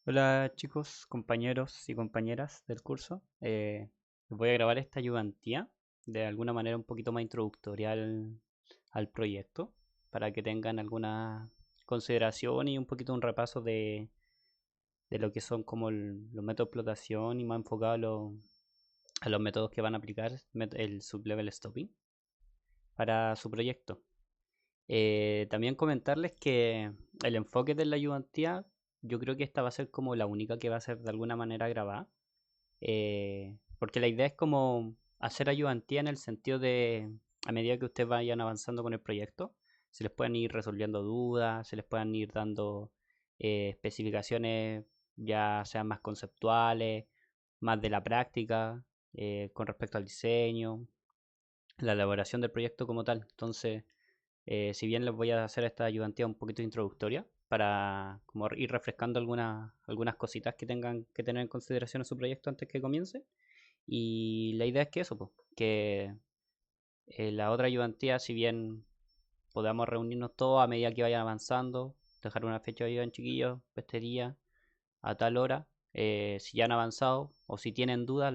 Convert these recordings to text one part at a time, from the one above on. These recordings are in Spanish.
Hola chicos, compañeros y compañeras del curso. Les voy a grabar esta ayudantía de alguna manera un poquito más introductoria al proyecto para que tengan alguna consideración y un poquito un repaso de lo que son como los métodos de explotación y más enfocado a los métodos que van a aplicar el sublevel stopping para su proyecto. También comentarles que el enfoque de la ayudantía, yo creo que esta va a ser como la única que va a ser de alguna manera grabada, porque la idea es como hacer ayudantía en el sentido de, a medida que ustedes vayan avanzando con el proyecto, se les pueden ir resolviendo dudas, se les puedan ir dando especificaciones ya sean más conceptuales, más de la práctica, con respecto al diseño, la elaboración del proyecto como tal. Entonces, si bien les voy a hacer esta ayudantía un poquito introductoria para como ir refrescando algunas cositas que tengan que tener en consideración en su proyecto antes que comience. Y la idea es que eso, pues, que la otra ayudantía, si bien podamos reunirnos todos a medida que vayan avanzando, dejar una fecha de en chiquillos, pestería, a tal hora, si ya han avanzado o si tienen dudas,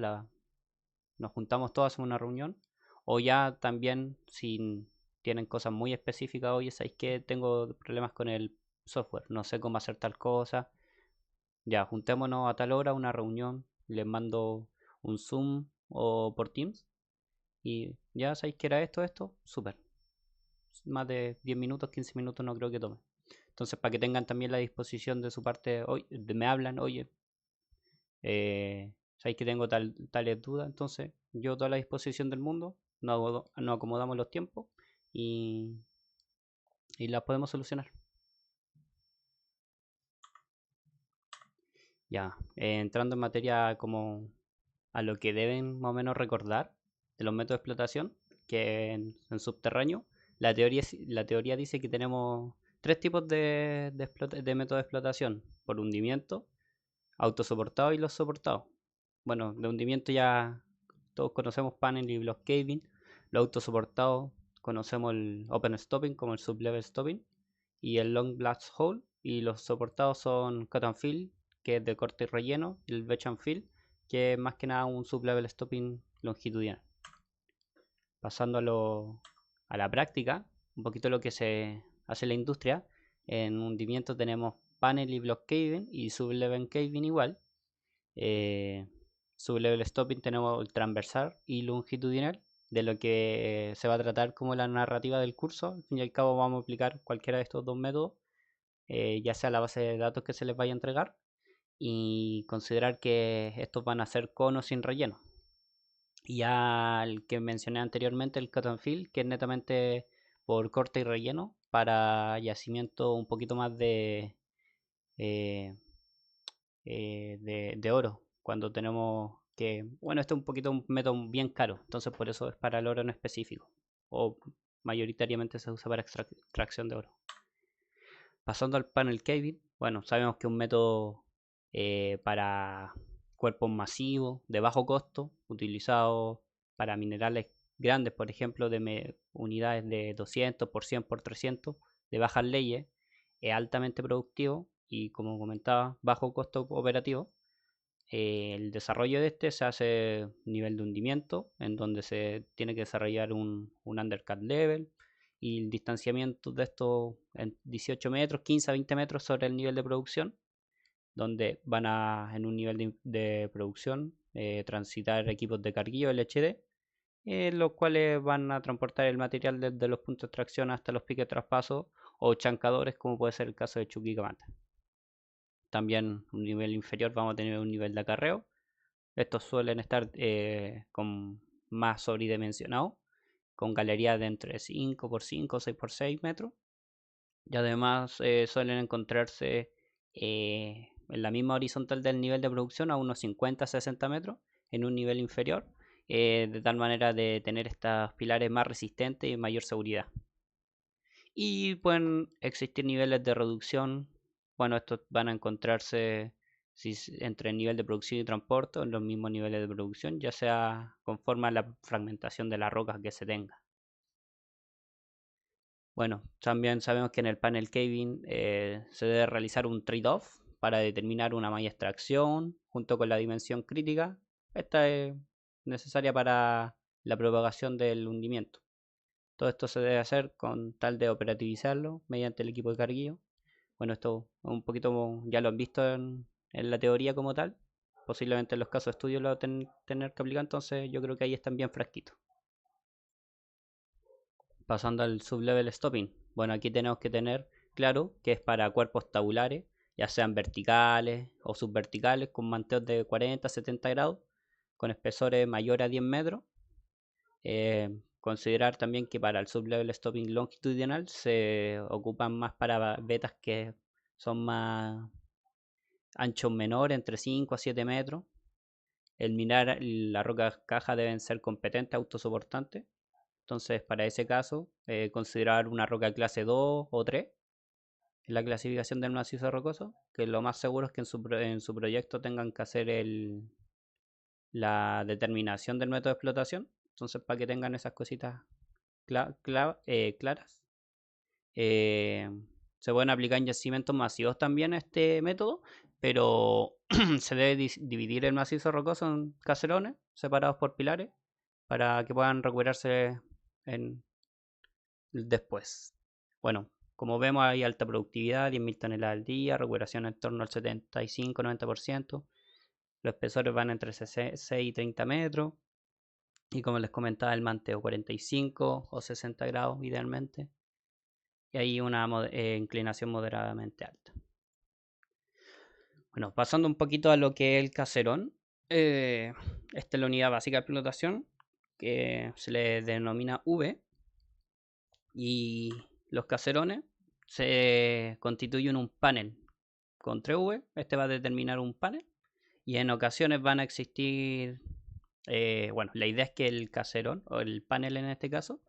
nos juntamos todos, hacemos una reunión. O ya también, si tienen cosas muy específicas, oye, ¿sabéis que tengo problemas con el software? No sé cómo hacer tal cosa. Ya, juntémonos a tal hora, una reunión. Les mando un Zoom o por Teams. Y ya sabéis que era esto, súper. Más de 10 minutos, 15 minutos no creo que tome. Entonces, para que tengan también la disposición de su parte, hoy me hablan, oye, sabéis que tengo tales dudas, entonces yo toda la disposición del mundo, nos acomodamos los tiempos y, y las podemos solucionar. Ya, entrando en materia como a lo que deben más o menos recordar de los métodos de explotación, que en subterráneo, la teoría dice que tenemos tres tipos de métodos de explotación: por hundimiento, autosoportado y los soportados. Bueno, de hundimiento ya todos conocemos panel y block caving. Los autosoportados conocemos el open stopping como el sublevel stopping y el long blast hole. Y los soportados son cut and fill, que es de corte y relleno, y el wedge and fill, que es más que nada un sublevel stopping longitudinal. Pasando a la práctica, un poquito lo que se hace en la industria. En hundimiento tenemos panel y block caving y sublevel caving igual. Eh, Sublevel stopping tenemos el transversal y longitudinal, de lo que se va a tratar como la narrativa del curso. Al fin y al cabo vamos a aplicar cualquiera de estos dos métodos, ya sea la base de datos que se les vaya a entregar, y considerar que estos van a ser conos sin relleno. Y ya el que mencioné anteriormente, el cut and fill, que es netamente por corte y relleno, para yacimiento un poquito más eh, de oro, cuando tenemos que, bueno, este es un poquito un método bien caro, entonces por eso es para el oro en específico, o mayoritariamente se usa para extracción de oro. Pasando al panel caving, bueno, sabemos que es un método para cuerpos masivos, de bajo costo, utilizado para minerales grandes, por ejemplo, de unidades de 200 por 100 por 300, de bajas leyes, es altamente productivo y, como comentaba, bajo costo operativo. El desarrollo de este se hace a nivel de hundimiento, en donde se tiene que desarrollar un undercut level, y el distanciamiento de estos en 18 metros, 15 a 20 metros sobre el nivel de producción, donde van a, en un nivel de producción, transitar equipos de carguillo LHD, los cuales van a transportar el material desde los puntos de extracción hasta los piques de traspaso o chancadores, como puede ser el caso de Chuquicamata. También un nivel inferior vamos a tener un nivel de acarreo. Estos suelen estar con más sobredimensionados, con galerías de entre 5 por 5 o 6 por 6 metros. Y además suelen encontrarse en la misma horizontal del nivel de producción, a unos 50-60 metros, en un nivel inferior, de tal manera de tener estos pilares más resistentes y mayor seguridad. Y pueden existir niveles de reducción. Bueno, estos van a encontrarse entre el nivel de producción y transporte, en los mismos niveles de producción, ya sea conforme a la fragmentación de la roca que se tenga. Bueno, también sabemos que en el panel caving se debe realizar un trade-off, para determinar una malla extracción junto con la dimensión crítica. Esta es necesaria para la propagación del hundimiento. Todo esto se debe hacer con tal de operativizarlo mediante el equipo de carguillo. Bueno, esto un poquito ya lo han visto en la teoría como tal. Posiblemente en los casos de estudio lo tener que aplicar, entonces yo creo que ahí están bien fresquitos. Pasando al sublevel stopping. Bueno, aquí tenemos que tener claro que es para cuerpos tabulares, ya sean verticales o subverticales, con manteos de 40-70 grados, con espesores mayores a 10 metros. Considerar también que para el sublevel stopping longitudinal se ocupan más para vetas que son más anchos menores, entre 5 a 7 metros. El minar y la roca caja deben ser competentes, autosoportantes. Entonces, para ese caso, considerar una roca clase 2 o 3 en la clasificación del macizo rocoso, que lo más seguro es que en su proyecto tengan que hacer la determinación del método de explotación. Entonces, para que tengan esas cositas claras. Se pueden aplicar en yacimientos masivos también este método, pero se debe dividir el macizo rocoso en caserones separados por pilares para que puedan recuperarse después. Bueno, como vemos hay alta productividad, 10.000 toneladas al día, recuperación en torno al 75-90%. Los espesores van entre 6 y 30 metros. Y como les comentaba, el manteo 45 o 60 grados idealmente. Y hay una inclinación moderadamente alta. Bueno, pasando un poquito a lo que es el caserón. Esta es la unidad básica de explotación, que se le denomina V. Y los caserones se constituyen un panel con 3V. Este va a determinar un panel. Y en ocasiones van a existir... bueno, la idea es que el caserón, o el panel en este caso,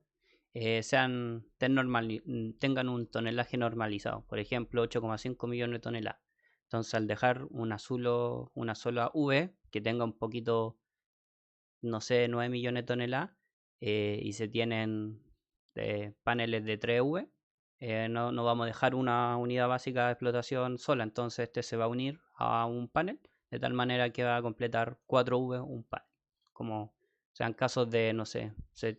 tengan un tonelaje normalizado, por ejemplo 8,5 millones de toneladas. Entonces al dejar una sola V que tenga un poquito, no sé, 9 millones de toneladas, y se tienen paneles de 3V, no vamos a dejar una unidad básica de explotación sola, entonces este se va a unir a un panel de tal manera que va a completar 4V un panel, como sean casos de, no sé,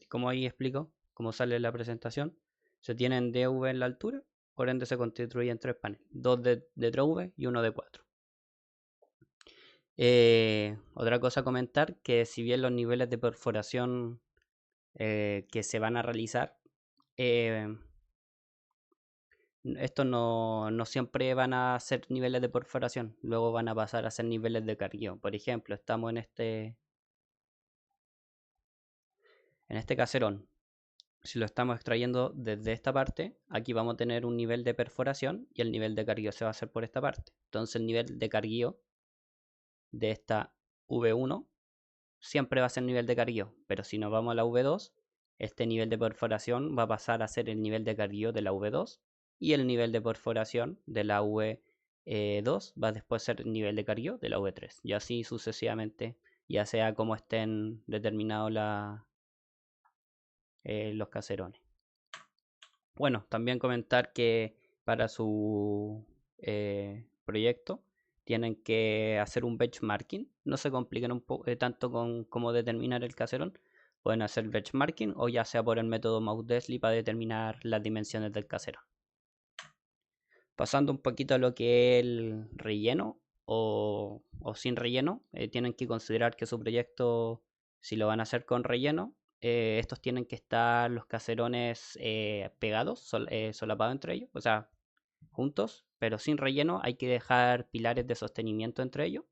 como ahí explico, como sale en la presentación, se tienen DV en la altura, por ende se constituyen 3 paneles, 2 de 3V y 1 de 4. Otra cosa a comentar, que si bien los niveles de perforación que se van a realizar, estos no siempre van a ser niveles de perforación, luego van a pasar a ser niveles de cargueo. Por ejemplo, estamos en este caserón. Si lo estamos extrayendo desde esta parte, aquí vamos a tener un nivel de perforación y el nivel de cargueo se va a hacer por esta parte. Entonces el nivel de cargueo de esta V1 siempre va a ser nivel de cargueo, pero si nos vamos a la V2, este nivel de perforación va a pasar a ser el nivel de cargueo de la V2 y el nivel de perforación de la V2 va a después ser el nivel de cargueo de la V3 y así sucesivamente, ya sea como estén determinados los caserones. Bueno, también comentar que para su proyecto tienen que hacer un benchmarking. No se compliquen tanto con cómo determinar el caserón. Pueden hacer benchmarking o ya sea por el método Mauldesly para determinar las dimensiones del caserón. Pasando un poquito a lo que es el relleno o sin relleno, tienen que considerar que su proyecto, si lo van a hacer con relleno, estos tienen que estar los caserones pegados, solapados entre ellos, o sea, juntos, pero sin relleno. Hay que dejar pilares de sostenimiento entre ellos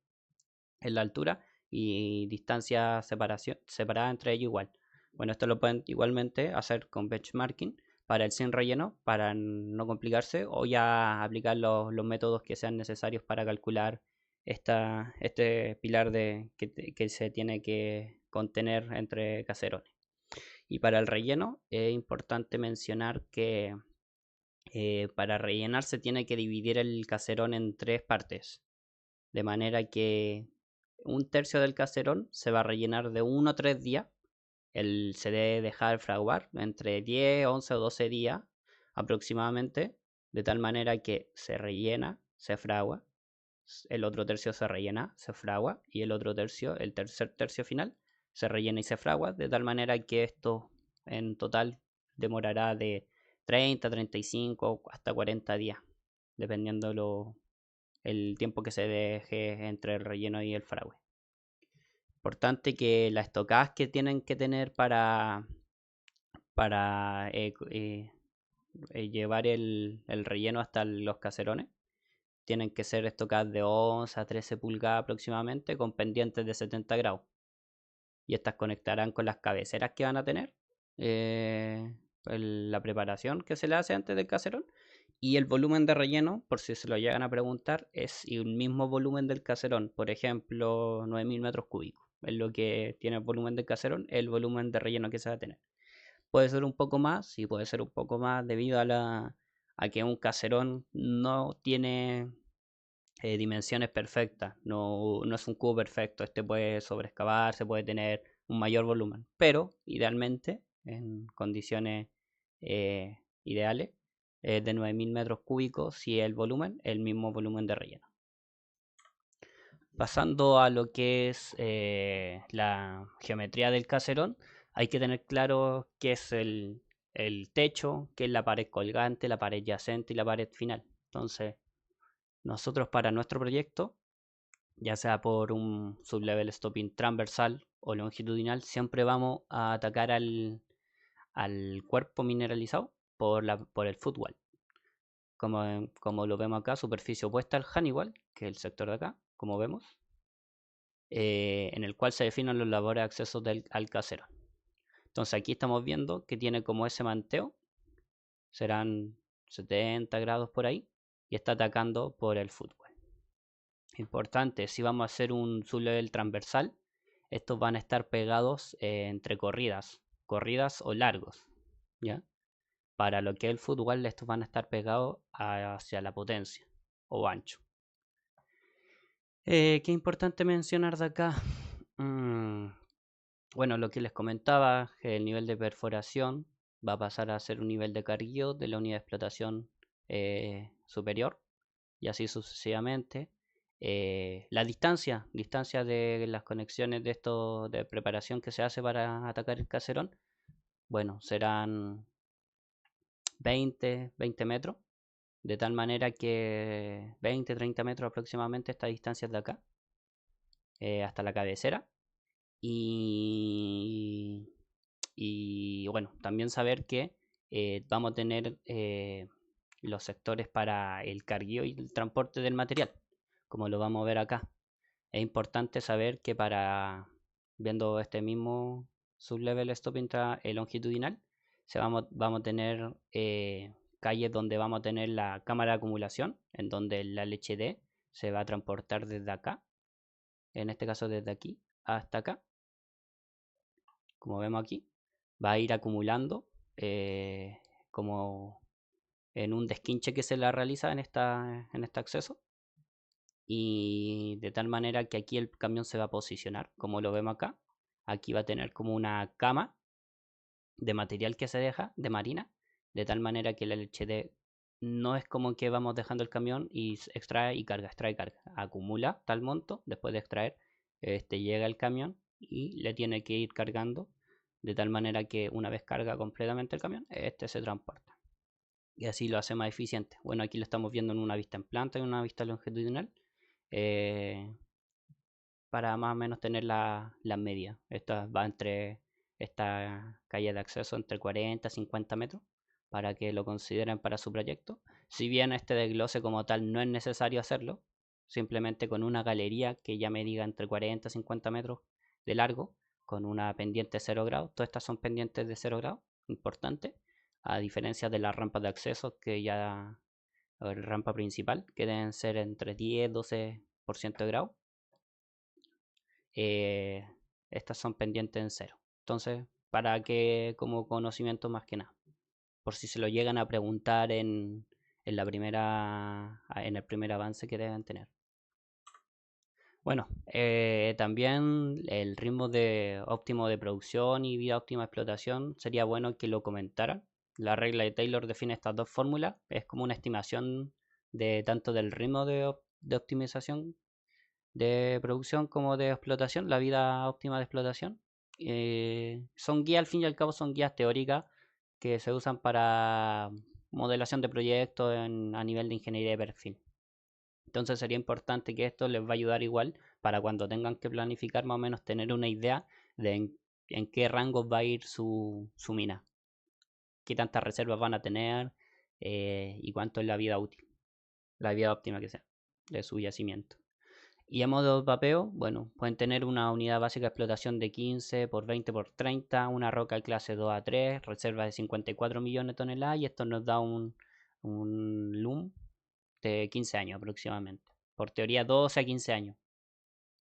en la altura y distancia separada entre ellos igual. Bueno, esto lo pueden igualmente hacer con benchmarking para el sin relleno, para no complicarse, o ya aplicar los métodos que sean necesarios para calcular este pilar que se tiene que contener entre caserones. Y para el relleno es importante mencionar que para rellenar se tiene que dividir el caserón en 3 partes, de manera que 1/3 del caserón se va a rellenar de 1 a 3 días. Se debe dejar fraguar entre 10, 11 o 12 días aproximadamente, de tal manera que se rellena, se fragua, el otro tercio se rellena, se fragua, y el otro tercio, el tercer tercio final, se rellena y se fragua, de tal manera que esto en total demorará de 30, 35 hasta 40 días, dependiendo el tiempo que se deje entre el relleno y el fragüe. Importante que las estocadas que tienen que tener para llevar el relleno hasta los caserones tienen que ser estocadas de 11 a 13 pulgadas aproximadamente con pendientes de 70 grados. Y estas conectarán con las cabeceras que van a tener, la preparación que se le hace antes del caserón. Y el volumen de relleno, por si se lo llegan a preguntar, es el mismo volumen del caserón. Por ejemplo, 9000 metros cúbicos. Es lo que tiene el volumen del caserón, el volumen de relleno que se va a tener. Puede ser un poco más, sí puede ser un poco más debido a que un caserón no tiene dimensiones perfectas, no es un cubo perfecto, este puede sobreexcavar, se puede tener un mayor volumen, pero idealmente, en condiciones ideales, de 9000 metros cúbicos, si el volumen, el mismo volumen de relleno. Pasando a lo que es la geometría del caserón, hay que tener claro qué es el techo, qué es la pared colgante, la pared yacente y la pared final. Entonces, nosotros para nuestro proyecto, ya sea por un sublevel stopping transversal o longitudinal, siempre vamos a atacar al cuerpo mineralizado por el footwall. Como lo vemos acá, superficie opuesta al Honeywell, que es el sector de acá, como vemos, en el cual se definen los labores de acceso al caserón. Entonces aquí estamos viendo que tiene como ese manteo, serán 70 grados por ahí, y está atacando por el footwall. Importante, si vamos a hacer un sublevel transversal, estos van a estar pegados entre corridas o largos, ¿ya? Para lo que es el footwall, estos van a estar pegados hacia la potencia o ancho. ¿Qué importante mencionar de acá? Bueno, lo que les comentaba, el nivel de perforación va a pasar a ser un nivel de carguillo de la unidad de explotación superior, y así sucesivamente. La distancia de las conexiones de esto de preparación que se hace para atacar el caserón, bueno, serán 20 metros, de tal manera que 20-30 metros aproximadamente esta distancia de acá hasta la cabecera. Y bueno, también saber que vamos a tener los sectores para el carguío y el transporte del material, como lo vamos a ver acá. Es importante saber que viendo este mismo sublevel stopping longitudinal, vamos a tener calles donde vamos a tener la cámara de acumulación, en donde la LHD se va a transportar desde acá, en este caso desde aquí hasta acá, como vemos aquí, va a ir acumulando como en un desquinche que se la realiza en este acceso, y de tal manera que aquí el camión se va a posicionar como lo vemos acá. Aquí va a tener como una cama de material que se deja de marina, de tal manera que la LHD no es como que vamos dejando el camión y extrae y carga, acumula tal monto, después de extraer llega el camión y le tiene que ir cargando, de tal manera que una vez carga completamente el camión, se transporta y así lo hace más eficiente. Bueno, aquí lo estamos viendo en una vista en planta y una vista longitudinal, para más o menos tener las medidas. Esta va entre esta calle de acceso entre 40 y 50 metros para que lo consideren para su proyecto. Si bien este desglose como tal no es necesario hacerlo, simplemente con una galería que ya me diga entre 40 y 50 metros de largo, con una pendiente 0 grados, todas estas son pendientes de 0 grados, importante, a diferencia de las rampas de acceso que ya, la rampa principal, que deben ser entre 10-12% de grado. eh, Estas son pendientes en 0. Entonces, para que como conocimiento más que nada, por si se lo llegan a preguntar en el primer avance que deben tener. Bueno, también el ritmo óptimo de producción y vida óptima de explotación sería bueno que lo comentaran. La regla de Taylor define estas dos fórmulas, es como una estimación de tanto del ritmo de optimización de producción como de explotación, la vida óptima de explotación. Son guías, al fin y al cabo son guías teóricas que se usan para modelación de proyectos a nivel de ingeniería de perfil. Entonces sería importante que esto les va a ayudar igual para cuando tengan que planificar más o menos tener una idea de en qué rangos va a ir su mina, qué tantas reservas van a tener y cuánto es la vida útil, la vida óptima que sea de su yacimiento. Y a modo de vapeo, bueno, pueden tener una unidad básica de explotación de 15 por 20 por 30, una roca clase 2 a 3, reservas de 54 millones de toneladas y esto nos da un LUM de 15 años aproximadamente. Por teoría 12 a 15 años.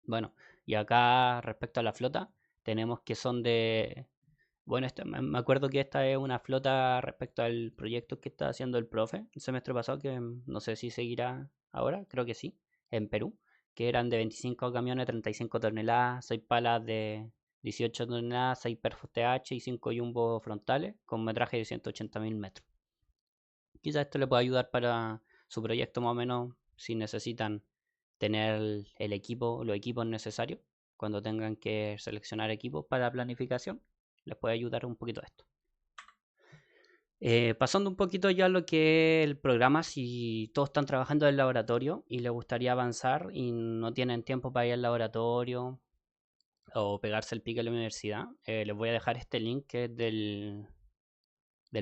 Bueno, y acá respecto a la flota, tenemos que son de... Bueno, me acuerdo que esta es una flota respecto al proyecto que está haciendo el profe el semestre pasado, que no sé si seguirá ahora, creo que sí, en Perú, que eran de 25 camiones, 35 toneladas, 6 palas de 18 toneladas, 6 perfos TH y 5 jumbo frontales con metraje de 180.000 metros. Quizás esto le pueda ayudar para su proyecto más o menos si necesitan tener el equipo, los equipos necesarios cuando tengan que seleccionar equipos para planificación. Les puede ayudar un poquito esto. Pasando un poquito ya a lo que es el programa, si todos están trabajando en el laboratorio y les gustaría avanzar y no tienen tiempo para ir al laboratorio o pegarse el pique a la universidad, les voy a dejar este link que es del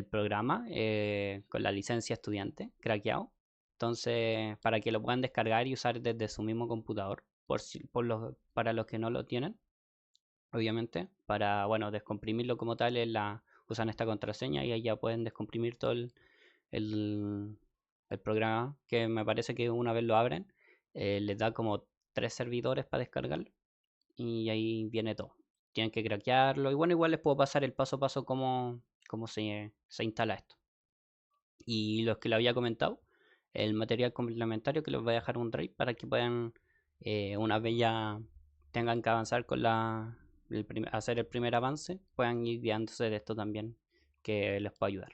programa con la licencia estudiante craqueado. Entonces, para que lo puedan descargar y usar desde su mismo computador, para los que no lo tienen, obviamente, para, bueno, descomprimirlo como tal, usan esta contraseña y ahí ya pueden descomprimir todo el, el programa, que me parece que una vez lo abren, les da como 3 servidores para descargarlo y ahí viene todo. Tienen que craquearlo y bueno, igual les puedo pasar el paso a paso cómo se instala esto. Y los que lo había comentado, el material complementario que les voy a dejar un drive para que puedan, una vez ya tengan que avanzar con hacer el primer avance, puedan ir guiándose de esto también, que les puede ayudar.